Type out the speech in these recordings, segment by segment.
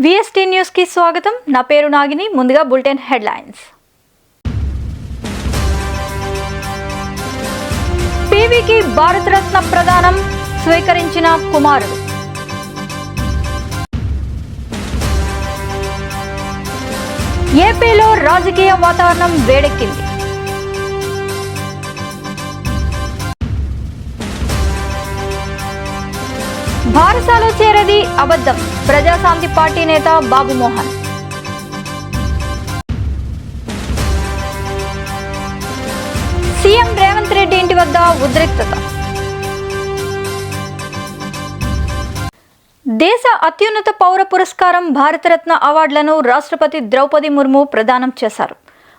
VST news కి స్వాగతం. నా పేరు నాగిని. ముందుగా బులెటిన్ హెడ్లైన్స్. పీవీకి భారతరత్న ప్రదానం స్వీకరించిన కుమారుడు. ఏపీలో రాజకీయ వాతావరణం వేడెక్కింది. భారసాలో చేరేది అబద్ధం. ప్రజాశాంతి పార్టీ నేత బాబు మోహన్. సీఎం రేవంత్ రెడ్డి ఇంటి వద్ద ఉద్రిక్తత. దేశ అత్యున్నత పౌర పురస్కారం భారతరత్న అవార్డులను రాష్ట్రపతి ద్రౌపది ముర్ము ప్రదానం చేశారు.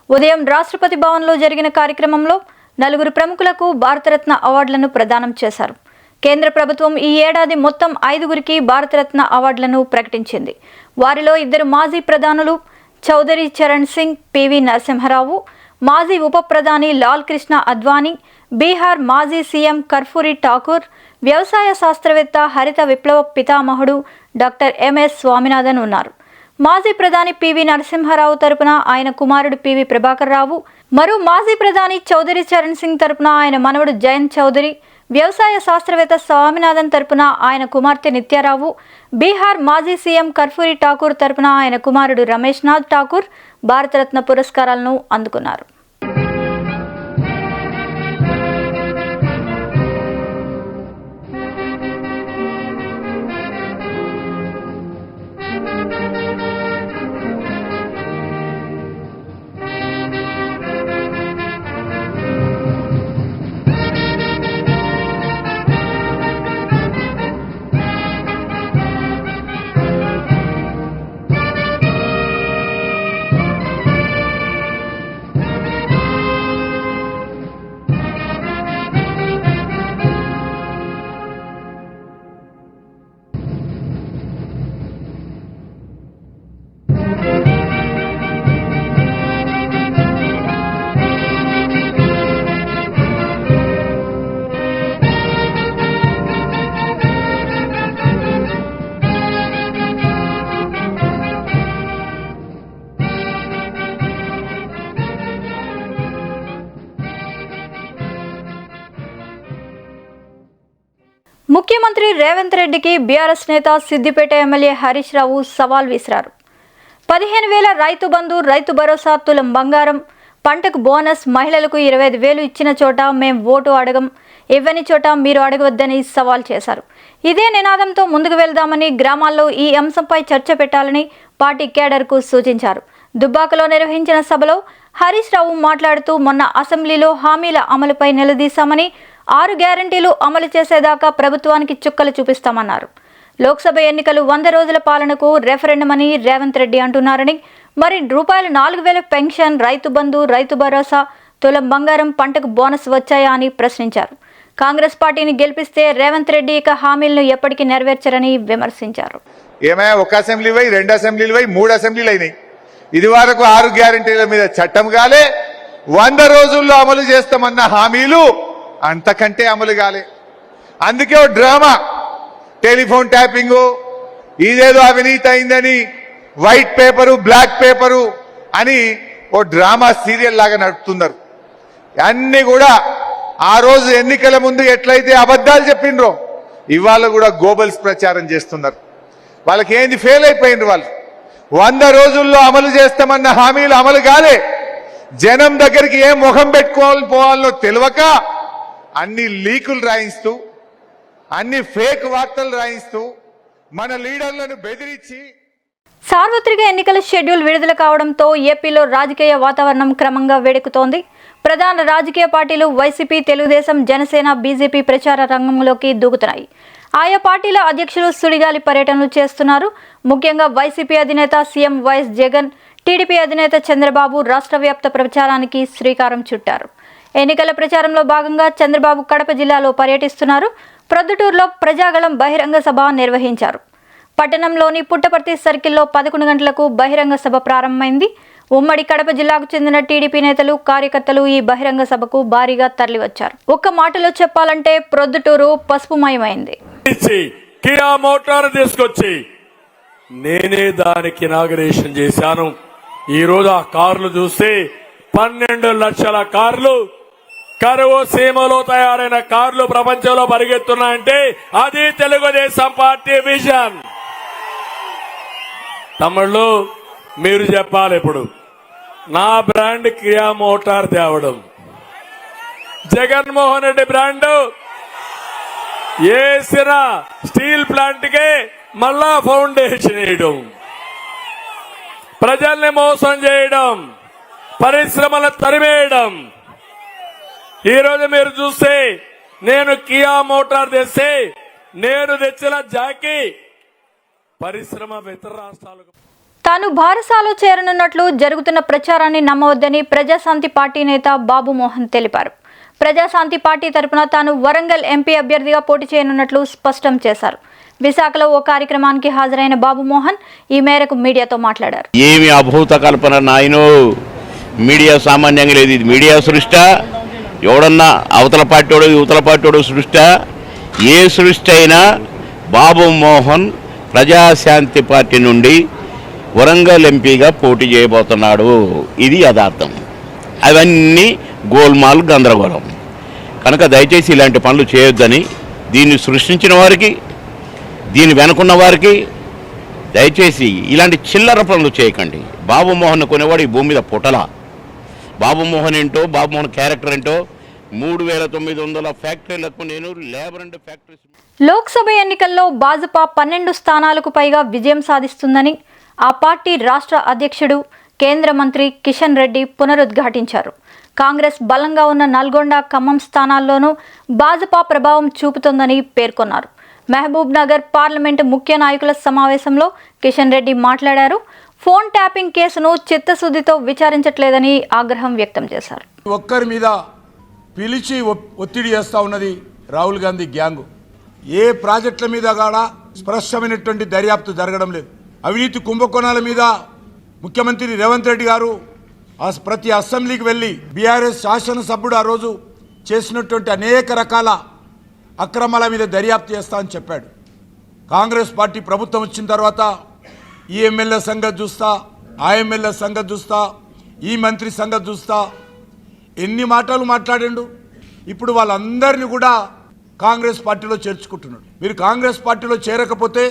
ఉదయం రాష్ట్రపతి భవన్లో జరిగిన కార్యక్రమంలో 4 ప్రముఖులకు భారతరత్న అవార్డులను ప్రదానం చేశారు. కేంద్ర ప్రభుత్వం ఈ ఏడాది మొత్తం 5గురికి భారతరత్న అవార్డులను ప్రకటించింది. వారిలో 2 మాజీ ప్రధానులు చౌదరి చరణ్ సింగ్, పివి నరసింహరావు, మాజీ ఉప ప్రధాని లాల్ కృష్ణ అద్వానీ, బీహార్ మాజీ సీఎం కర్పూరి ఠాకూర్, వ్యవసాయ శాస్త్రవేత్త, హరిత విప్లవ పితామహుడు డాక్టర్ ఎంఎస్ స్వామినాథన్ ఉన్నారు. మాజీ ప్రధాని పివి నరసింహరావు తరపున ఆయన కుమారుడు పివి ప్రభాకర్ రావు, మరో మాజీ ప్రధాని చౌదరి చరణ్ సింగ్ తరపున ఆయన మనవడు జయంత్ చౌదరి, వ్యవసాయ శాస్త్రవేత్త స్వామినాథన్ తరపున ఆయన కుమార్తె నిత్యారావు, బీహార్ మాజీ సీఎం కర్పూరి ఠాకూర్ తరపున ఆయన కుమారుడు రమేష్ నాథ్ ఠాకూర్ భారతరత్న పురస్కారాలను అందుకున్నారు. ముఖ్యమంత్రి రేవంత్ రెడ్డికి బీఆర్ఎస్ నేత సిద్దిపేట ఎమ్మెల్యే హరీష్ రావు సవాల్ విసిరారు. 15,000 రైతు బంధు, రైతు భరోసా, తులం బంగారం, పంటకు బోనస్, మహిళలకు 25,000 ఇచ్చిన చోట మేం ఓటు అడగం, ఇవ్వని చోట మీరు అడగవద్దని సవాల్ చేశారు. ఇదే నినాదంతో ముందుకు వెళ్దామని, గ్రామాల్లో ఈ అంశంపై చర్చ పెట్టాలని పార్టీ కేడర్కు సూచించారు. దుబ్బాకలో నిర్వహించిన సభలో హరీష్ రావు మాట్లాడుతూ మొన్న అసెంబ్లీలో హామీల అమలుపై నిలదీశామని, 6 గ్యారంటీలు అమలు చేసేదాకా ప్రభుత్వానికి చుక్కలు చూపిస్తామన్నారు. లోక్సభ ఎన్నికలు 100 రోజుల పాలనకు రెఫరెండం అని రేవంత్ రెడ్డి అంటున్నారని, మరి ₹4,000 పెన్షన్, రైతు బంధు, రైతు భరోసా, తులం బంగారం, పంటకు బోనస్ వచ్చాయా అని ప్రశ్నించారు. కాంగ్రెస్ పార్టీని గెలిపిస్తే రేవంత్ రెడ్డి ఇక హామీలను ఎప్పటికీ నెరవేర్చరని విమర్శించారు. ఏమైనా ఒక అసెంబ్లీ పోయి, 2 అసెంబ్లీలు పోయి, 3 అసెంబ్లీలు అయినాయి. ఇది వరకు 6 గ్యారంటీల మీద చట్టం కాలే. 100 రోజుల్లో అమలు చేస్తామన్న హామీలు అంతకంటే అమలు కాలే. అందుకే ఓ డ్రామా, టెలిఫోన్ ట్యాపింగు, ఇదేదో అవినీతి అయిందని వైట్ పేపరు, బ్లాక్ పేపరు అని ఓ డ్రామా సీరియల్ లాగా నడుపుతున్నారు. అన్ని కూడా ఆ రోజు ఎన్నికల ముందు ఎట్లయితే అబద్ధాలు చెప్పిండ్రో ఇవాళ కూడా గోబల్స్ ప్రచారం చేస్తున్నారు. వాళ్ళకి ఏంది ఫెయిల్ అయిపోయిండ్రు. వాళ్ళు 100 రోజుల్లో అమలు చేస్తామన్న హామీలు అమలు కాలే. జనం దగ్గరికి ఏం ముఖం పోవాలో తెలియక అన్ని లీకులు రాయిస్తూ, అన్ని ఫేక్ వార్తలు రాయిస్తూ మన లీడర్లను బెదిరించి. సార్వత్రిక ఎన్నికల షెడ్యూల్ విడుదల కావడంతో ఏపీలో రాజకీయ వాతావరణం క్రమంగా వేడెక్కుతోంది. ప్రధాన రాజకీయ పార్టీలు వైసీపీ, తెలుగుదేశం, జనసేన, బీజేపీ ప్రచార రంగంలోకి దూకుతున్నాయి. ఆయా పార్టీల అధ్యక్షులు సుడిగాలి పర్యటనలు చేస్తున్నారు. ముఖ్యంగా వైసీపీ అధినేత సీఎం వైఎస్ జగన్, టీడీపీ అధినేత చంద్రబాబు రాష్ట్ర వ్యాప్త ప్రచారానికి శ్రీకారం చుట్టారు. ఎన్నికల ప్రచారంలో భాగంగా చంద్రబాబు కడప జిల్లాలో పర్యటిస్తున్నారు. ప్రొద్దుటూరులో ప్రజాగళం బహిరంగ సభ నిర్వహించారు. పట్టణంలోని పుట్టపర్తి సర్కిల్లో 11 గంటలకు బహిరంగ సభ ప్రారంభమైంది. ఉమ్మడి కడప జిల్లాకు చెందిన టీడీపీ నేతలు, కార్యకర్తలు ఈ బహిరంగ సభకు భారీగా తరలివచ్చారు. ఒక్క మాటలో చెప్పాలంటే ప్రొద్దుటూరు పసుపుమయమైంది. కియా మోటార్ తీసుకొచ్చి నేనే దానికి ఇనాగరేషన్ చేశాను. ఈరోజు ఆ కార్లు చూస్తే 12 లక్షల కార్లు కరువు సీమలో తయారైన కార్లు ప్రపంచంలో పరిగెత్తున్నాయంటే అది తెలుగుదేశం పార్టీ విజన్. తమ్ముళ్ళు మీరు చెప్పాలి, ఇప్పుడు నా బ్రాండ్ కియా మోటార్ తేవడం, జగన్మోహన్ రెడ్డి బ్రాండ్ వేసిన స్టీల్ ప్లాంట్ కి మళ్ళా ఫౌండేషన్ వేయడం, ప్రజల్ని మోసం చేయడం, పరిశ్రమలు తరిమేయడం. ఈరోజు మీరు చూస్తే నేను కియా మోటార్ తెస్తే నేను తెచ్చిన జాకీ పరిశ్రమ ఇతర రాష్ట్రాలకు. తాను భారసాలో చేరనున్నట్లు జరుగుతున్న ప్రచారాన్ని నమ్మవద్దని ప్రజాశాంతి పార్టీ నేత బాబు మోహన్ తెలిపారు. ప్రజాశాంతి పార్టీ తరపున తాను వరంగల్ ఎంపీ అభ్యర్థిగా పోటీ చేయనున్నట్లు స్పష్టం చేశారు. విశాఖలో ఓ కార్యక్రమానికి హాజరైన బాబు మోహన్ ఈ మేరకు మీడియాతో మాట్లాడారు. ఏమి అభూత కల్పన నాయనో, మీడియా సామాన్యంగా లేదు. ఇది మీడియా సృష్టి, ఎవడన్నా అవతల పార్టీవాడు యువతల పార్టీవాడు సృష్టి. ఏ సృష్టి అయినా బాబు మోహన్ ప్రజాశాంతి పార్టీ నుండి వరంగల్ ఎంపీగా పోటీ చేయబోతున్నాడు. ఇది యథార్థం. అవన్నీ గోల్మాల్ గందరగోళం. కనుక దయచేసి ఇలాంటి పనులు చేయొద్దని, దీన్ని సృష్టించిన వారికి, దీన్ని వెనుకున్న వారికి దయచేసి ఇలాంటి చిల్లర పనులు చేయకండి. బాబు మోహన్ కొనేవాడు ఈ భూమి మీద పుట్టల. బాబు మోహన్ ఏంటో, బాబు మోహన్ క్యారెక్టర్ ఏంటో, 3900 ఫ్యాక్టరీలకు నేను లేబర్ అండ్ ఫ్యాక్టరీస్. లోక్సభ ఎన్నికల్లో భాజపా 12 స్థానాలకు పైగా విజయం సాధిస్తుందని ఆ పార్టీ రాష్ట్ర అధ్యక్షుడు కేంద్ర మంత్రి కిషన్ రెడ్డి పునరుద్ఘాటించారు. కాంగ్రెస్ బలంగా ఉన్న నల్గొండ, ఖమ్మం స్థానాల్లోనూ భాజపా ప్రభావం చూపుతోందని పేర్కొన్నారు. మహబూబ్ నగర్ పార్లమెంటు ముఖ్య నాయకుల సమావేశంలో కిషన్ రెడ్డి మాట్లాడారు. ఫోన్ ట్యాపింగ్ కేసును చిత్తశుద్ధితో విచారించట్లేదని ఆగ్రహం వ్యక్తం చేశారు. ఒక్కరి మీద పిలిచి ఒత్తిడి చేస్తూ ఉన్నది రాహుల్ గాంధీ గ్యాంగు. ఏ ప్రాజెక్టుల మీద కూడా స్పష్టమైనటువంటి దర్యాప్తు జరగడం లేదు. అవినీతి కుంభకోణాల మీద ముఖ్యమంత్రి రేవంత్ రెడ్డి గారు ప్రతి అసెంబ్లీకి వెళ్ళి బీఆర్ఎస్ శాసనసభ్యుడు ఆ రోజు చేసినటువంటి అనేక రకాల అక్రమాల మీద దర్యాప్తు చేస్తా అని చెప్పాడు. కాంగ్రెస్ పార్టీ ప్రభుత్వం వచ్చిన తర్వాత ఈ ఎమ్మెల్యే సంగతి చూస్తా, ఆ ఎమ్మెల్యే సంగతి చూస్తా, ఈ మంత్రి సంగతి చూస్తా, ఎన్ని మాటలు మాట్లాడిండు. ఇప్పుడు వాళ్ళందరినీ కూడా కాంగ్రెస్ పార్టీలో చేర్చుకుంటున్నాడు. మీరు కాంగ్రెస్ పార్టీలో చేరకపోతే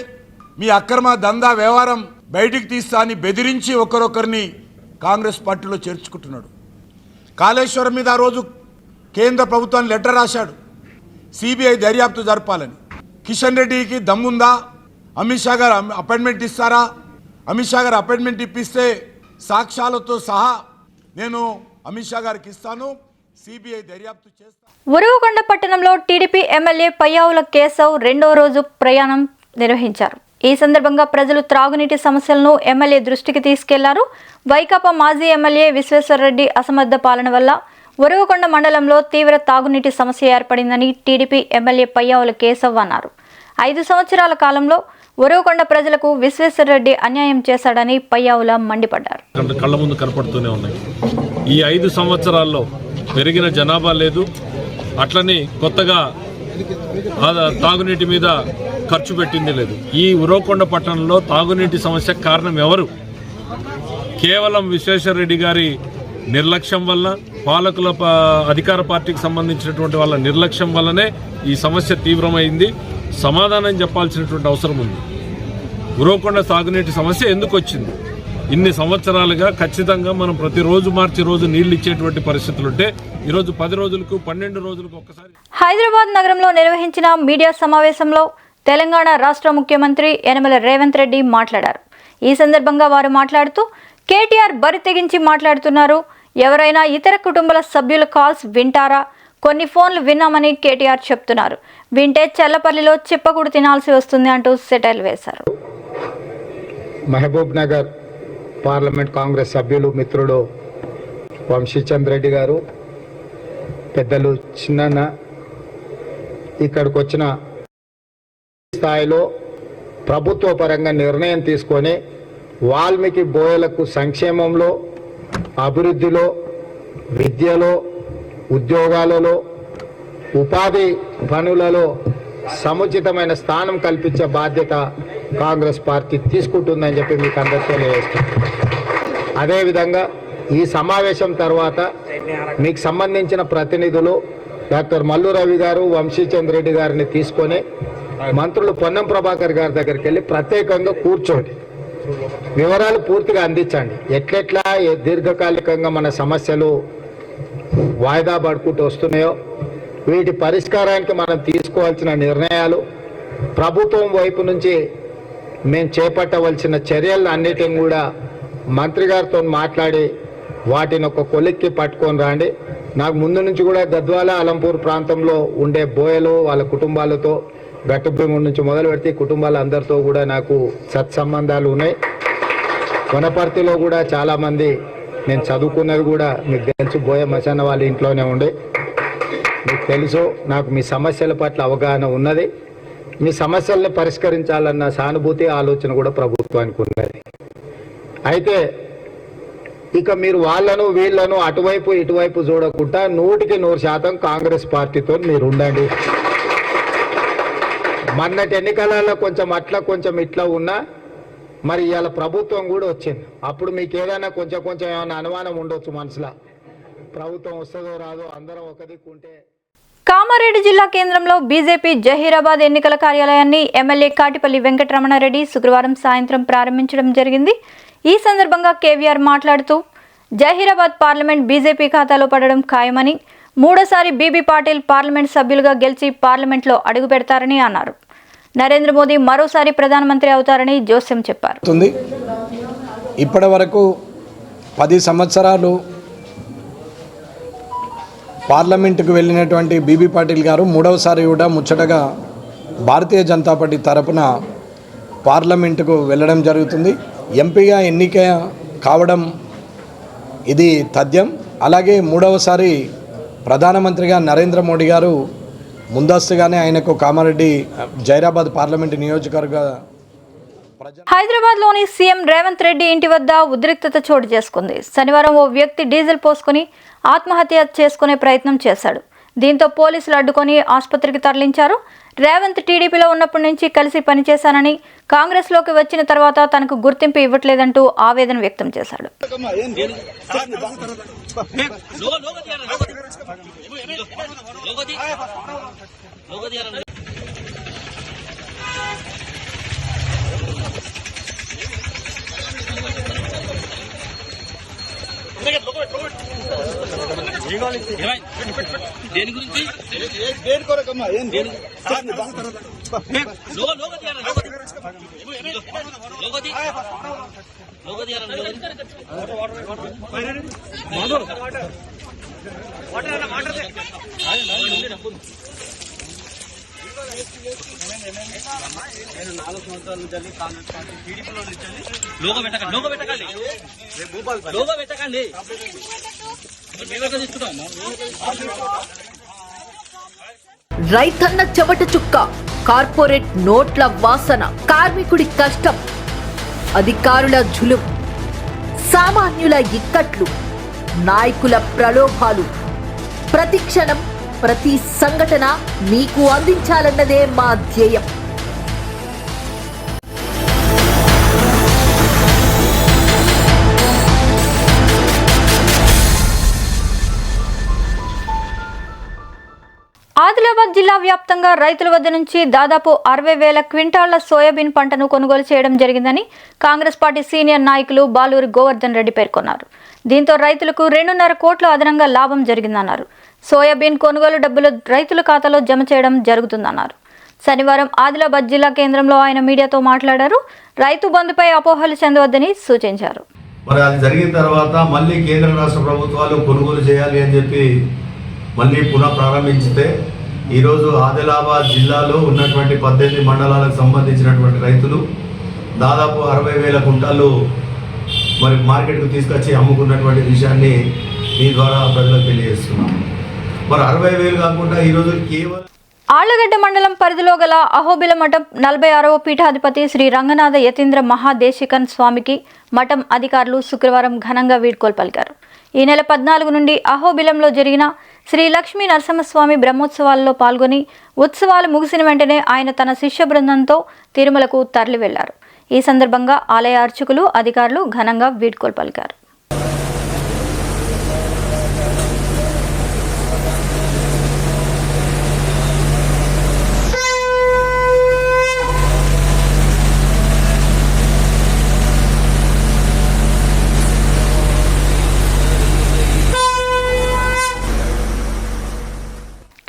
మీ అక్రమ దందా వ్యవహారం బయటికి తీస్తా అని బెదిరించి ఒకరొకరిని కాంగ్రెస్ పార్టీలో చేర్చుకుంటున్నాడు. కాళేశ్వరం మీద ఆ రోజు కేంద్ర ప్రభుత్వాన్ని లెటర్ రాశాడు, సిబిఐ దర్యాప్తు జరపాలని. కిషన్ రెడ్డికి దమ్ముందా? అమిత్ షా గారు అపాయింట్మెంట్ ఇస్తారా? అమిత్ షా గారు అపాయింట్మెంట్ ఇప్పిస్తే సాక్ష్యాలతో సహా నేను అమిత్ షా గారికి ఇస్తాను, సిబిఐ దర్యాప్తు చేస్తాను. ఉరవకొండ పట్టణంలో టీడీపీ ఎమ్మెల్యే పయ్యావుల కేశవ్ రెండో రోజు ప్రయాణం నిర్వహించారు. ఈ సందర్భంగా ప్రజలు త్రాగునీటి సమస్యలను ఎమ్మెల్యే దృష్టికి తీసుకెళ్లారు. వైకాపా మాజీ ఎమ్మెల్యే విశ్వేశ్వరరెడ్డి అసమర్థ పాలన వల్ల ఉరవకొండ మండలంలో తీవ్ర తాగునీటి సమస్య ఏర్పడిందని టీడీపీ ఎమ్మెల్యే పయ్యావుల కేశవ్ అన్నారు. 5 సంవత్సరాల కాలంలో ఉరవకొండ ప్రజలకు విశ్వేశ్వరరెడ్డి అన్యాయం చేశాడని పయ్యావుల మండిపడ్డారు. కళ్ళ ముందు కనపడుతూనే ఉన్నాయి. ఈ 5 సంవత్సరాల్లో పెరిగిన జనాభా లేదు, అట్లని కొత్తగా తాగునీటి మీద ఖర్చు పెట్టింది లేదు. ఈ ఉరవకొండ పట్టణంలో తాగునీటి సమస్య కారణం ఎవరు? కేవలం విశ్వేశ్వరరెడ్డి గారి నిర్లక్ష్యం వల్ల, పాలకుల అధికార పార్టీకి సంబంధించినటువంటి వాళ్ళ నిర్లక్ష్యం వల్లనే ఈ సమస్య తీవ్రమైంది. సమాధానం చెప్పాల్సినటువంటి అవసరం ఉంది. ఉరవకొండ తాగునీటి సమస్య ఎందుకు వచ్చింది? ఇన్ని సంవత్సరాలుగా ఖచ్చితంగా మనం ప్రతిరోజు మార్చి రోజు నీళ్లు ఇచ్చేటువంటి పరిస్థితులు ఉంటే ఈరోజు 10 రోజులకు 12 రోజులకు ఒక్కసారి. హైదరాబాద్ నగరంలో నిర్వహించిన మీడియా సమావేశంలో తెలంగాణ రాష్ట్ర ముఖ్యమంత్రి యనమల రేవంత్ రెడ్డి మాట్లాడారు. ఈ సందర్భంగా వారు మాట్లాడుతూ కేటీఆర్ బరి తెగించి మాట్లాడుతున్నారు. ఎవరైనా ఇతర కుటుంబాల సభ్యుల కాల్స్ వింటారా? కొన్ని ఫోన్లు విన్నామని కేటీఆర్ చెప్తున్నారు. వింటే చెల్లపల్లిలో చిప్పకూడు తినాల్సి వస్తుంది అంటూ సెటైల్ వేశారు. మహబూబ్ నగర్ పార్లమెంట్ కాంగ్రెస్ సభ్యులు మిత్రులు వంశీచంద్ర రెడ్డి గారు, పెద్దలు చిన్న ఇక్కడికి వచ్చిన స్థాయిలో ప్రభుత్వ పరంగా నిర్ణయం తీసుకొని వాల్మీకి బోయలకు సంక్షేమంలో, అభివృద్ధిలో, విద్యలో, ఉద్యోగాలలో, ఉపాధి పనులలో సముచితమైన స్థానం కల్పించే బాధ్యత కాంగ్రెస్ పార్టీ తీసుకుంటుందని చెప్పి మీకు అందరికీ తెలియజేస్తాను. అదేవిధంగా ఈ సమావేశం తర్వాత మీకు సంబంధించిన ప్రతినిధులు డాక్టర్ మల్లు రవి గారు, వంశీచంద్ర రెడ్డి గారిని తీసుకొని మంత్రులు పొన్నం ప్రభాకర్ గారి దగ్గరికి వెళ్ళి ప్రత్యేకంగా కూర్చోండి, వివరాలు పూర్తిగా అందించండి. ఎట్లెట్లా దీర్ఘకాలికంగా మన సమస్యలు వాయిదా పడుకుంటూ వస్తున్నాయో వీటి పరిష్కారానికి మనం తీసుకోవాల్సిన నిర్ణయాలు, ప్రభుత్వం వైపు నుంచి మేము చేపట్టవలసిన చర్యలు అన్నిటిని కూడా మంత్రి గారితో మాట్లాడి వాటిని ఒక కొలిక్కి పట్టుకొని రండి. నాకు ముందు నుంచి కూడా గద్వాల, అలంపూర్ ప్రాంతంలో ఉండే బోయలు వాళ్ళ కుటుంబాలతో గట్టుభూమి నుంచి మొదలు పెడితే కుటుంబాల అందరితో కూడా నాకు సత్సంబంధాలు ఉన్నాయి. వనపర్తిలో కూడా చాలామంది నేను చదువుకున్నది కూడా మీకు తెలుసు, బోయ మచాన వాళ్ళ ఇంట్లోనే ఉండే మీకు తెలుసు. నాకు మీ సమస్యల పట్ల అవగాహన ఉన్నది. మీ సమస్యల్ని పరిష్కరించాలన్న సానుభూతి, ఆలోచన కూడా ప్రభుత్వానికి ఉన్నది. అయితే ఇక మీరు వాళ్ళను వీళ్ళను అటువైపు ఇటువైపు చూడకుండా 100% కాంగ్రెస్ పార్టీతో మీరు ఉండండి. మొన్నటి ఎన్నికలలో కొంచెం అట్లా కొంచెం ఇట్లా ఉన్నా మరి ఇవాళ ప్రభుత్వం కూడా వచ్చింది. అప్పుడు మీకు ఏదైనా కొంచెం ఏమైనా అనుమానం ఉండొచ్చు మనసులో, ప్రభుత్వం వస్తుందో రాదో, అందరం ఒక దిక్కుంటే. కామారెడ్డి జిల్లా కేంద్రంలో బీజేపీ జహీరాబాద్ ఎన్నికల కార్యాలయాన్ని ఎమ్మెల్యే కాటిపల్లి వెంకటరమణారెడ్డి శుక్రవారం సాయంత్రం ప్రారంభించడం జరిగింది. ఈ సందర్భంగా కేవీఆర్ మాట్లాడుతూ జహీరాబాద్ పార్లమెంట్ బీజేపీ ఖాతాలో పడడం ఖాయమని, మూడోసారి బీబీ పాటిల్ పార్లమెంట్ సభ్యులుగా గెలిచి పార్లమెంట్లో అడుగు పెడతారని అన్నారు. నరేంద్ర మోదీ మరోసారి ప్రధానమంత్రి అవుతారని జోస్యం చెప్పారు. ఇప్పటి వరకు 10 సంవత్సరాలు పార్లమెంటుకు వెళ్ళినటువంటి బీబీ పాటిల్ గారు మూడవసారి కూడా ముచ్చటగా భారతీయ జనతా పార్టీ తరపున పార్లమెంటుకు వెళ్ళడం జరుగుతుంది. ఎంపీగా ఎన్నిక కావడం ఇది తథ్యం. అలాగే మూడవసారి ప్రధానమంత్రిగా నరేంద్ర మోడీ గారు ముందస్తుగానే ఆయనకు కామారెడ్డి జైరాబాద్ పార్లమెంటు నియోజకవర్గ హైదరాబాద్లోని సీఎం రేవంత్ రెడ్డి ఇంటి వద్ద ఉద్రిక్తత చోటు చేసుకుంది. శనివారం ఓ వ్యక్తి డీజిల్ పోసుకుని ఆత్మహత్య చేసుకునే ప్రయత్నం చేశాడు. దీంతో పోలీసులు అడ్డుకొని ఆసుపత్రికి తరలించారు. రేవంత్ టీడీపీలో ఉన్నప్పటి నుంచి కలిసి పనిచేశానని, కాంగ్రెస్లోకి వచ్చిన తర్వాత తనకు గుర్తింపు ఇవ్వట్లేదంటూ ఆవేదన వ్యక్తం చేశాడు. దేని గురించి లోగో పెట్టకండి రైతన్న చెమట చుక్క, కార్పొరేట్ నోట్ల వాసన, కార్మికుడి కష్టం, అధికారుల జులుం, సామాన్యుల ఇక్కట్లు, నాయకుల ప్రలోభాలు, ప్రతి క్షణం ప్రతి సంఘటన మీకు అందించాలన్నదే మా ధ్యేయం. ఆదిలాబాద్ జిల్లా వ్యాప్తంగా రైతుల వద్ద నుంచి దాదాపు 60,000 క్వింటాళ్ల సోయాబీన్ పంటను కొనుగోలు చేయడం జరిగిందని కాంగ్రెస్ పార్టీ సీనియర్ నాయకులు బాలూరి గోవర్ధన్ రెడ్డి పేర్కొన్నారు. దీంతో రైతులకు 2.5 కోట్ల అదనంగా లాభం జరిగిందన్నారు. సోయాబీన్ కొనుగోలు డబ్బులు రైతుల ఖాతాలో జమ చేయడం జరుగుతుందన్నారు. శనివారం ఆదిలాబాద్ జిల్లా కేంద్రంలో ఆయన మీడియాతో మాట్లాడారు. రైతు బంధుపై అపోహలు చెందవద్దని సూచించారు. మరి అది జరిగిన తర్వాత మళ్ళీ కేంద్ర రాష్ట్ర ప్రభుత్వాలు కొనుగోలు చేయాలి అని చెప్పి మళ్ళీ పునః ప్రారంభించితే ఈరోజు ఆదిలాబాద్ జిల్లాలో ఉన్నటువంటి 18 మండలాలకు సంబంధించినటువంటి రైతులు దాదాపు 60,000 కుంటాలు మరి మార్కెట్కు తీసుకొచ్చి అమ్ముకున్నటువంటి విషయాన్ని ఈ ద్వారా ప్రజలకు తెలియజేస్తున్నాం. మరి 60,000 కాకుండా ఈరోజు కేవలం ఆళ్లగడ్డ మండలం పరిధిలో గల అహోబిల మఠం 46వ పీఠాధిపతి శ్రీ రంగనాథ యతీంద్ర మహాదేశికన్ స్వామికి మఠం అధికారులు శుక్రవారం ఘనంగా వీడ్కోలు పలికారు. ఈ నెల 14 నుండి అహోబిలంలో జరిగిన శ్రీ లక్ష్మీ నరసింహస్వామి బ్రహ్మోత్సవాల్లో పాల్గొని ఉత్సవాలు ముగిసిన వెంటనే ఆయన తన శిష్య బృందంతో తిరుమలకు తరలి వెళ్లారు. ఈ సందర్భంగా ఆలయ అర్చకులు, అధికారులు ఘనంగా వీడ్కోలు పలికారు.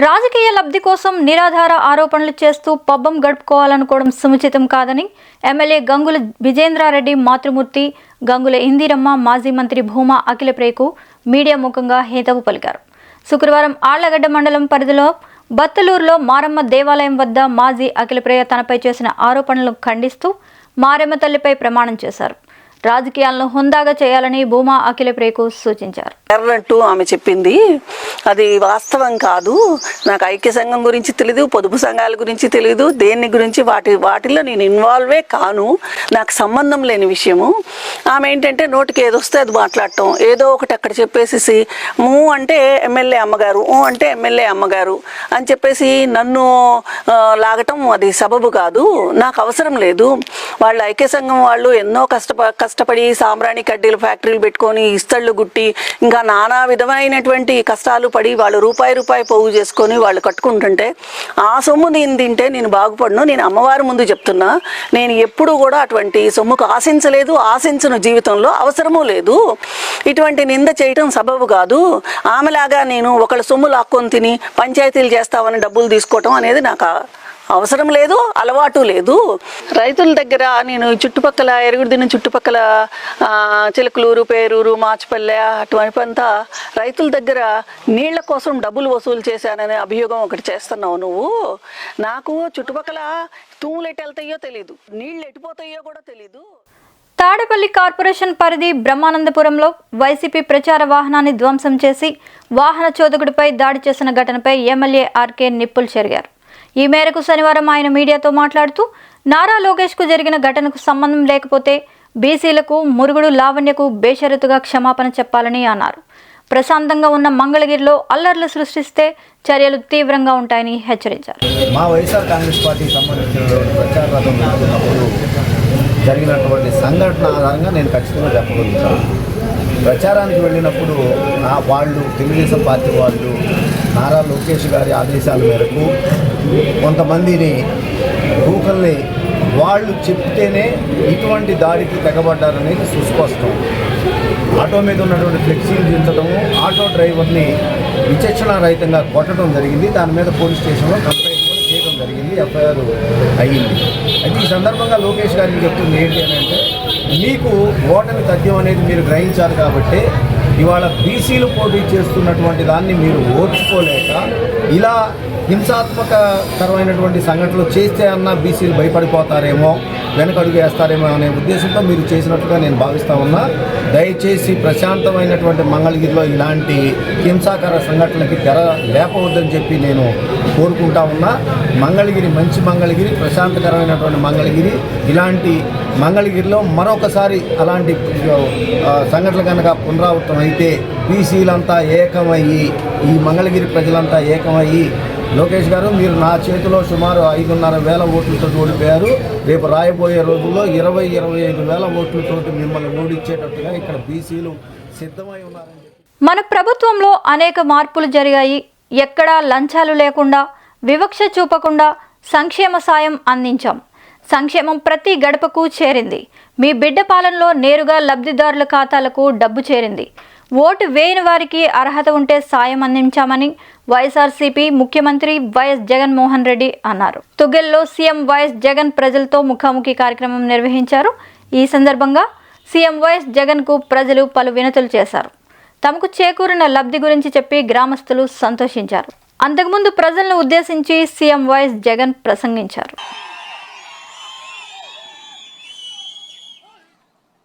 రాజకీయ లబ్ధి కోసం నిరాధార ఆరోపణలు చేస్తూ పబ్బం గడుపుకోవాలనుకోవడం సముచితం కాదని ఎమ్మెల్యే గంగుల విజేంద్రారెడ్డి మాతృమూర్తి, గంగుల ఇందిరమ్మ, మాజీ మంత్రి భూమా అఖిలప్రియకు మీడియా ముఖంగా హితవు పలికారు. శుక్రవారం ఆళ్లగడ్డ మండలం పరిధిలో బత్తలూరులో మారమ్మ దేవాలయం వద్ద మాజీ అఖిలప్రియ తనపై చేసిన ఆరోపణలను ఖండిస్తూ మారమ్మ తల్లిపై ప్రమాణం చేశారు. రాజకీయాలను హుందాగా చేయాలని భూమా అఖిలప్రియకు సూచించారు. అన్నట్టు ఆమె చెప్పింది అది వాస్తవం కాదు. నాకు ఐక్య సంఘం గురించి తెలియదు, పొదుపు సంఘాల గురించి తెలియదు, దేని గురించి వాటిల్లో నేను ఇన్వాల్వే కాను, నాకు సంబంధం లేని విషయము. ఆమె ఏంటంటే నోటికి ఏదొస్తే అది మాట్లాడటం, ఏదో ఒకటి అక్కడ చెప్పేసి అంటే ఎమ్మెల్యే అమ్మగారు, అంటే ఎమ్మెల్యే అమ్మగారు అని చెప్పేసి నన్ను లాగటం అది సబబు కాదు, నాకు అవసరం లేదు. వాళ్ళ ఐక్య సంఘం వాళ్ళు ఎన్నో కష్టపడి సాంబ్రాణి కడ్డీలు ఫ్యాక్టరీలు పెట్టుకొని ఇస్తళ్ళు గుట్టి ఇంకా నానా విధమైనటువంటి కష్టాలు పడి వాళ్ళు రూపాయి పోగు చేసుకొని వాళ్ళు కట్టుకుంటుంటే ఆ సొమ్ము నేను తింటే నేను బాగుపడను. నేను అమ్మవారి ముందు చెప్తున్నా, నేను ఎప్పుడు కూడా అటువంటి సొమ్ముకు ఆశించలేదు, ఆశించను, జీవితంలో అవసరమూ లేదు. ఇటువంటి నింద చేయటం సబబు కాదు. ఆమెలాగా నేను ఒకళ్ళ సొమ్ము లాక్కొని తిని పంచాయతీలు చేస్తామని డబ్బులు తీసుకోవటం అనేది నాకు అవసరం లేదు, అలవాటు లేదు. రైతుల దగ్గర నేను చుట్టుపక్కల ఎరుగుడిదిన చుట్టుపక్కల చిలకలూరు, పేరూరు, మాచిపల్లె అటువైపంతా రైతుల దగ్గర నీళ్ల కోసం డబ్బులు వసూలు చేశాననే అభియోగం ఒకటి చేస్తున్నావు నువ్వు. నాకు చుట్టుపక్కల తూములు ఎటు వెళ్తాయో తెలీదు, నీళ్లు ఎటుపోతాయో కూడా తెలీదు. తాడేపల్లి కార్పొరేషన్ పరిధి బ్రహ్మానందపురంలో వైసీపీ ప్రచార వాహనాన్ని ధ్వంసం చేసి వాహన చోదకుడిపై దాడి చేసిన ఘటనపై ఎమ్మెల్యే ఆర్కే నిప్పులు చెరిగారు. ఈ మేరకు శనివారం ఆయన మీడియాతో మాట్లాడుతూ నారా లోకేష్కు జరిగిన ఘటనకు సంబంధం లేకపోతే బీసీలకు, మురుగుడు లావణ్యకు బేషరతుగా క్షమాపణ చెప్పాలని అన్నారు. ప్రశాంతంగా ఉన్న మంగళగిరిలో అల్లర్లు సృష్టిస్తే చర్యలు తీవ్రంగా ఉంటాయని హెచ్చరించారు. మా వైఎస్ఆర్ కాంగ్రెస్ పార్టీకి సంబంధించిన ప్రచార రథం నడుపుతున్నప్పుడు జరిగినటువంటి సంఘటన ఆధారంగా నేను ఖచ్చితంగా చెప్పగలుగుతాను. ప్రచారానికి వెళ్ళినప్పుడు వాళ్ళు తెలుగుదేశం పార్టీ వాళ్ళు నారా లోకేష్ గారి ఆదేశాల మేరకు కొంతమందిని భూకల్ని వాళ్ళు చెప్తేనే ఇటువంటి దాడికి తెగబడ్డారనేది సుస్పష్టం. ఆటో మీద ఉన్నటువంటి ఫ్లెక్సీలు దించడము, ఆటో డ్రైవర్ని విచక్షణారహితంగా కొట్టడం జరిగింది. దాని మీద పోలీస్ స్టేషన్లో కంప్లైంట్ కూడా చేయడం జరిగింది, ఎఫ్ఐఆర్ అయ్యింది. అయితే ఈ సందర్భంగా లోకేష్ గారికి చెప్తుంది ఏంటి అని అంటే, మీకు ఓటమి తథ్యం అనేది మీరు గ్రహించారు కాబట్టి ఇవాళ బీసీలు పోటీ చేస్తున్నటువంటి దాన్ని మీరు ఓర్చుకోలేక ఇలా హింసాత్మకరమైనటువంటి సంఘటనలు చేస్తే అన్నా బీసీలు భయపడిపోతారేమో, వెనకడుగు వేస్తారేమో అనే ఉద్దేశంతో మీరు చేసినట్టుగా నేను భావిస్తూ ఉన్నా. దయచేసి ప్రశాంతమైనటువంటి మంగళగిరిలో ఇలాంటి హింసాకర సంఘటనలకి తెర లేపవద్దని చెప్పి నేను కోరుకుంటా ఉన్నా. మంగళగిరి మంచి మంగళగిరి, ప్రశాంతకరమైనటువంటి మంగళగిరి. ఇలాంటి మంగళగిరిలో మరొకసారి అలాంటి సంఘటనలు కనుక పునరావృతం అయితే బీసీలంతా ఏకమయ్యి, ఈ మంగళగిరి ప్రజలంతా ఏకమయ్యి, లోకేష్ గారు మీరు నా చేతిలో సుమారు 5,500 ఓట్లతో ఓడిపోయారు, రేపు రాయబోయే రోజుల్లో 20-25,000 ఓట్లతో మిమ్మల్ని ఓడించేటట్టుగా ఇక్కడ బీసీలు సిద్ధమై ఉన్నారని చెప్పి. మన ప్రభుత్వంలో అనేక మార్పులు జరిగాయి. ఎక్కడా లంచాలు లేకుండా, వివక్ష చూపకుండా సంక్షేమ సాయం అందించాం. సంక్షేమం ప్రతి గడపకు చేరింది. మీ బిడ్డ పాలనలో నేరుగా లబ్ధిదారుల ఖాతాలకు డబ్బు చేరింది. ఓటు వేయని వారికి అర్హత ఉంటే సాయం అందించామని వైఎస్ఆర్సీపీ ముఖ్యమంత్రి వైఎస్ జగన్మోహన్ రెడ్డి అన్నారు. తుగ్గెల్లో సీఎం వైఎస్ జగన్ ప్రజలతో ముఖాముఖి కార్యక్రమం నిర్వహించారు. ఈ సందర్భంగా సీఎం వైఎస్ జగన్కు ప్రజలు పలు వినతులు చేశారు. తమకు చేకూరిన లబ్ధి గురించి చెప్పి గ్రామస్తులు సంతోషించారు. అంతకుముందు ప్రజలను ఉద్దేశించి సీఎం వైఎస్ జగన్ ప్రసంగించారు.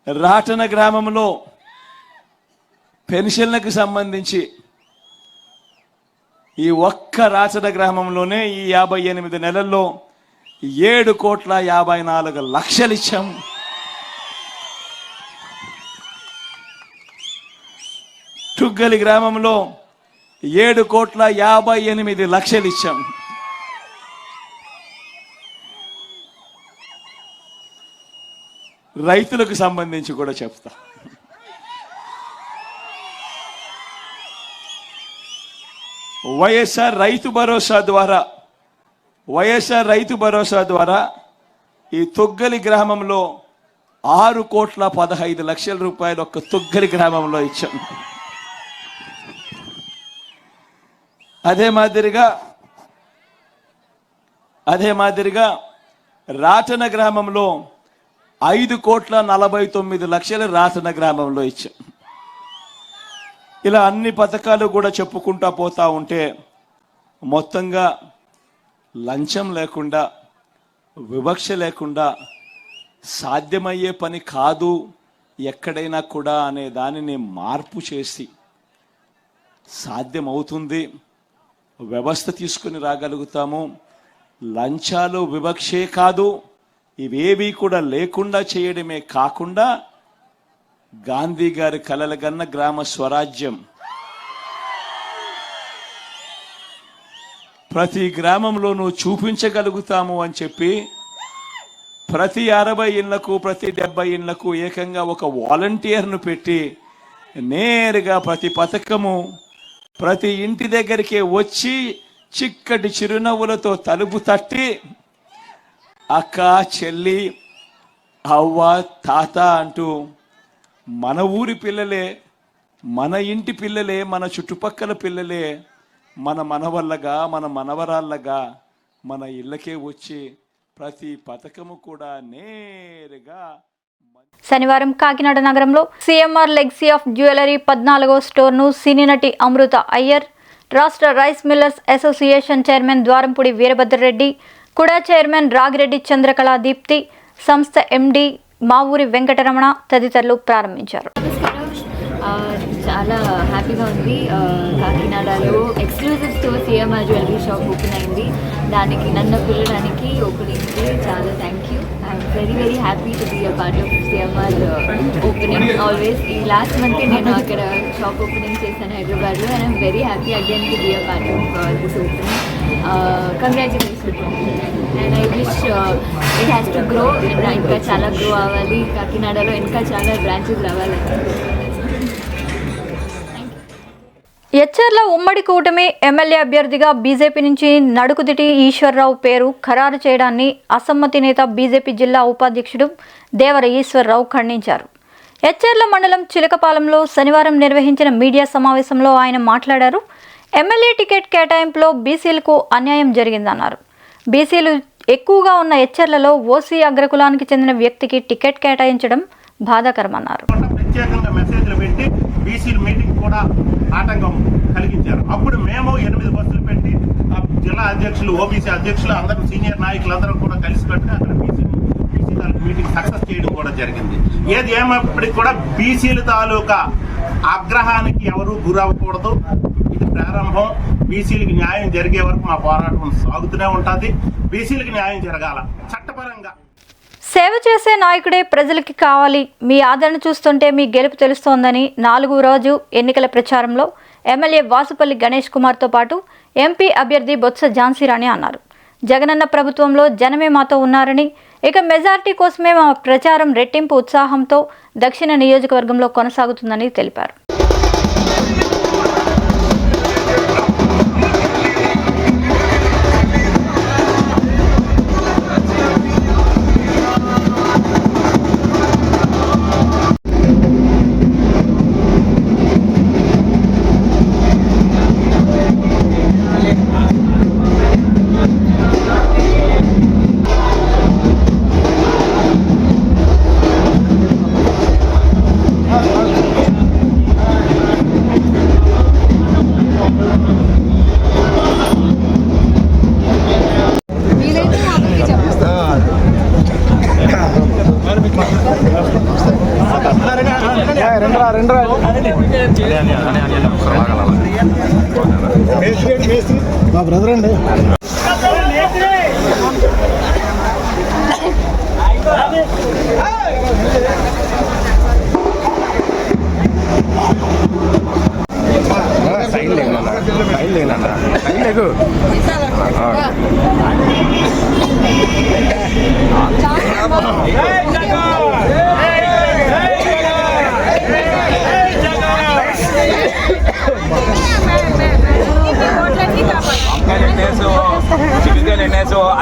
రాటన గ్రామంలో పెన్షన్లకు సంబంధించి ఈ ఒక్క రాచన గ్రామంలోనే ఈ 58 నెలల్లో 7,54,00,000 ఇచ్చాం. టుగ్గలి గ్రామంలో 7,58,00,000 ఇచ్చాం. రైతులకు సంబంధించి కూడా చెప్తా. వైఎస్ఆర్ రైతు భరోసా ద్వారా ఈ తొగ్గలి గ్రామంలో 6,15,00,000 రూపాయలు ఒక్క తొగ్గలి గ్రామంలో ఇచ్చాం. అదే మాదిరిగా రాచన గ్రామంలో 5,49,00,000 రాచన గ్రామంలో ఇచ్చాం. ఇలా అన్ని పథకాలు కూడా చెప్పుకుంటా పోతా ఉంటే మొత్తంగా లంచం లేకుండా, వివక్ష లేకుండా సాధ్యమయ్యే పని కాదు ఎక్కడైనా కూడా అనే దానిని మార్పు చేసి సాధ్యమవుతుంది. వ్యవస్థ తీసుకుని రాగలుగుతాము. లంచాలు, వివక్షే కాదు, ఇవేవి కూడా లేకుండా చేయడమే కాకుండా గాంధీ గారి కలలుగన్న గ్రామ స్వరాజ్యం ప్రతి గ్రామంలోనూ చూపించగలుగుతాము అని చెప్పి ప్రతి 60 ఇళ్లకు, ప్రతి 70 ఇళ్లకు ఏకంగా ఒక వాలంటీర్ను పెట్టి నేరుగా ప్రతి పథకము ప్రతి ఇంటి దగ్గరికి వచ్చి చిక్కటి చిరునవ్వులతో తలుపు తట్టి అక్క, చెల్లి, అవ్వ, తాత అంటూ మన ఊరి పిల్లలే, మన ఇంటి పిల్లలే, మన చుట్టుపక్కల పిల్లలే మన మనవళ్ళగా, మన మనవరాళ్ళగా మన ఇళ్ళకే వచ్చి ప్రతి పథకము కూడా నేరుగా. శనివారం కాకినాడ నగరంలో సిఎంఆర్ లెగసీ ఆఫ్ జ్యువెలరీ 14వ స్టోర్ను సినీ నటి అమృత అయ్యర్, రాష్ట్ర rice millers association chairman Dwarampudi Veerabhadrareddy, KUDA chairman Ragi Reddy Chandrakala Deepti, సంస్థ ఎండి మా ఊరి వెంకటరమణ తదితరులు ప్రారంభించారు. చాలా హ్యాపీగా ఉంది. కాకినాడలో exclusive store CMR jewellery shop open అయింది. దానికి నన్ను పిలవడానికి ఓపెనింగ్కి చాలా thank you. I'm very happy to be a part of CMR opening always. ఈ లాస్ట్ మంత్ నేను అక్కడ షాప్ ఓపెనింగ్ చేశాను హైదరాబాద్లో. And I'm very happy again to be a part of this opening. Congratulations. And I wish it has to grow. ఇంకా చాలా grow అవ్వాలి. కాకినాడలో ఇంకా చాలా బ్రాంచెస్ రావాలి. ఎచ్చెర్ల ఉమ్మడి కూటమి ఎమ్మెల్యే అభ్యర్థిగా బీజేపీ నుంచి నడుకుదిటి ఈశ్వర్రావు పేరు ఖరారు చేయడాన్ని అసమ్మతి నేత బీజేపీ జిల్లా ఉపాధ్యక్షుడు దేవర ఈశ్వర్రావు ఖండించారు. ఎచ్చెర్ల మండలం చిలకపాలెంలో శనివారం నిర్వహించిన మీడియా సమావేశంలో ఆయన మాట్లాడారు. ఎమ్మెల్యే టికెట్ కేటాయింపులో బీసీలకు అన్యాయం జరిగిందన్నారు. బీసీలు ఎక్కువగా ఉన్న ఎచ్చెర్లలో ఓసీ అగ్రకులానికి చెందిన వ్యక్తికి టికెట్ కేటాయించడం బాధాకరమన్నారు. ప్రత్యేకంగా మెసేజ్లు పెట్టి బీసీల మీటింగ్ కూడా ఆటంకం కలిగించారు. అప్పుడు మేము 8 బస్సులు పెట్టి జిల్లా అధ్యక్షులు, ఓబీసీ అధ్యక్షులు, అందరూ సీనియర్ నాయకులు అందరూ కూడా కలిసి పెట్టి అక్కడ బీసీ మీటింగ్ సక్సెస్ చేయడం కూడా జరిగింది. ఏది ఏమైనప్పటికీ కూడా బీసీల తాలూకా ఆగ్రహానికి ఎవరూ గురవ్వకూడదు. ఇది ప్రారంభం. బీసీలకు న్యాయం జరిగే వరకు మా పోరాటం సాగుతూనే ఉంటుంది. బీసీలకు న్యాయం జరగాల చట్టపరంగా. సేవ చేసే నాయకుడే ప్రజలకి కావాలి. మీ ఆదరణ చూస్తుంటే మీ గెలుపు తెలుస్తోందని 4వ రోజు ఎన్నికల ప్రచారంలో ఎమ్మెల్యే వాసుపల్లి గణేష్ కుమార్తో పాటు ఎంపీ అభ్యర్థి బొత్స ఝాన్సీరాణి అన్నారు. జగనన్న ప్రభుత్వంలో జనమే మాతో ఉన్నారని, ఇక మెజార్టీ కోసమే మా ప్రచారం రెట్టింపు ఉత్సాహంతో దక్షిణ నియోజకవర్గంలో కొనసాగుతుందని తెలిపారు. రెండు మా బ్రదర్ అండి.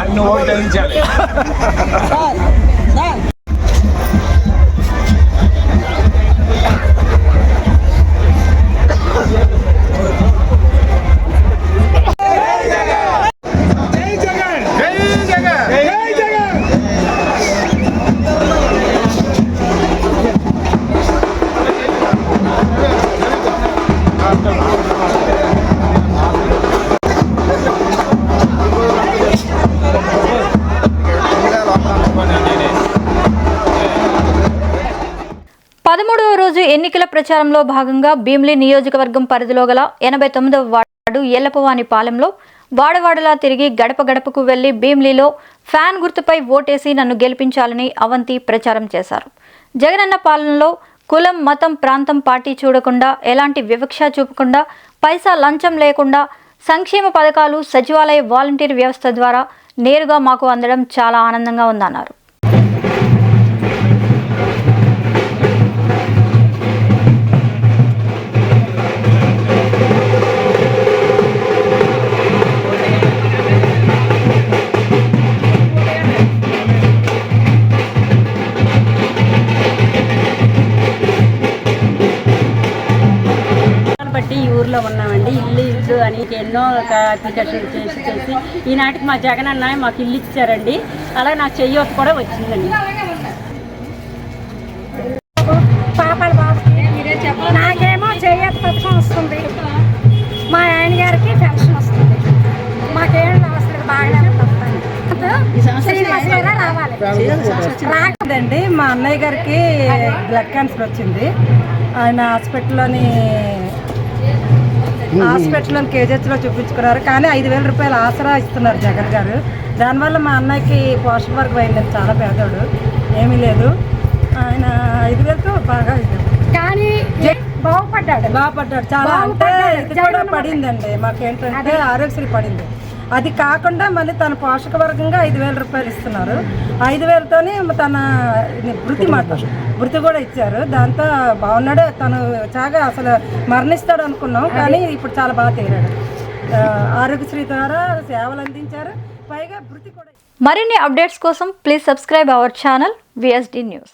అన్ని ఓట్లు అందించాలి. 13వ రోజు ఎన్నికల ప్రచారంలో భాగంగా భీమిలి నియోజకవర్గం పరిధిలో గల 89వ వార్డు ఎల్లపవానిపాలెంలో వాడవాడలా తిరిగి గడప గడపకు వెళ్లి భీమిలిలో ఫ్యాన్ గుర్తుపై ఓటేసి నన్ను గెలిపించాలని అవంతి ప్రచారం చేశారు. జగనన్న పాలనలో కులం, మతం, ప్రాంతం, పార్టీ చూడకుండా, ఎలాంటి వివక్ష చూపకుండా, పైసా లంచం లేకుండా సంక్షేమ పథకాలు సచివాలయ వాలంటీర్ వ్యవస్థ ద్వారా నేరుగా మాకు అందడం చాలా ఆనందంగా ఉందన్నారు. బట్టి ఈ ఊర్లో ఉన్నామండి. ఇల్లు అని ఎన్నో అప్లికేషన్ చేసి ఈనాటికి మా జగన్ అన్న మాకు ఇల్లు ఇచ్చారండి. అలాగే నాకు చెయ్యొత్తు కూడా వచ్చిందండి. పాపాల బాబుకి నాకేమో చెయ్యొత్తు పథకం వస్తుంది, మా ఆయన గారికి పెన్షన్ వస్తుంది. మాకేం అవసరం బాగానే రాకదండి. మా అన్నయ్య గారికి బ్లడ్ క్యాన్సర్ వచ్చింది. ఆయన హాస్పిటల్లో కేజీహెచ్లో చూపించుకున్నారు. కానీ 5,000 రూపాయలు ఆసరా ఇస్తున్నారు జగన్ గారు. దానివల్ల మా అన్నయ్యకి పోషణ వర్గం అయిందండి. చాలా పేదోడు, ఏమీ లేదు. ఆయన 5,000తో బాగా కానీ బాగుపడ్డాడు చాలా. అంటే ఇది కూడా పడిందండి మాకేంటంటే ఆరోగ్యశ్రీ పడింది. అది కాకుండా మళ్ళీ తన పోషక వర్గంగా 5,000 రూపాయలు ఇస్తున్నారు. 5,000తోనే తన వృత్తి కూడా ఇచ్చారు. దాంతో బాగున్నాడు. తను చాగా అసలు మరణిస్తాడు అనుకున్నాం, కానీ ఇప్పుడు చాలా బాగా తీరాడు. ఆరోగ్యశ్రీ ద్వారా సేవలు అందించారు, పైగా వృత్తి కూడా. మరిన్ని అప్డేట్స్ కోసం please subscribe our channel VSD news.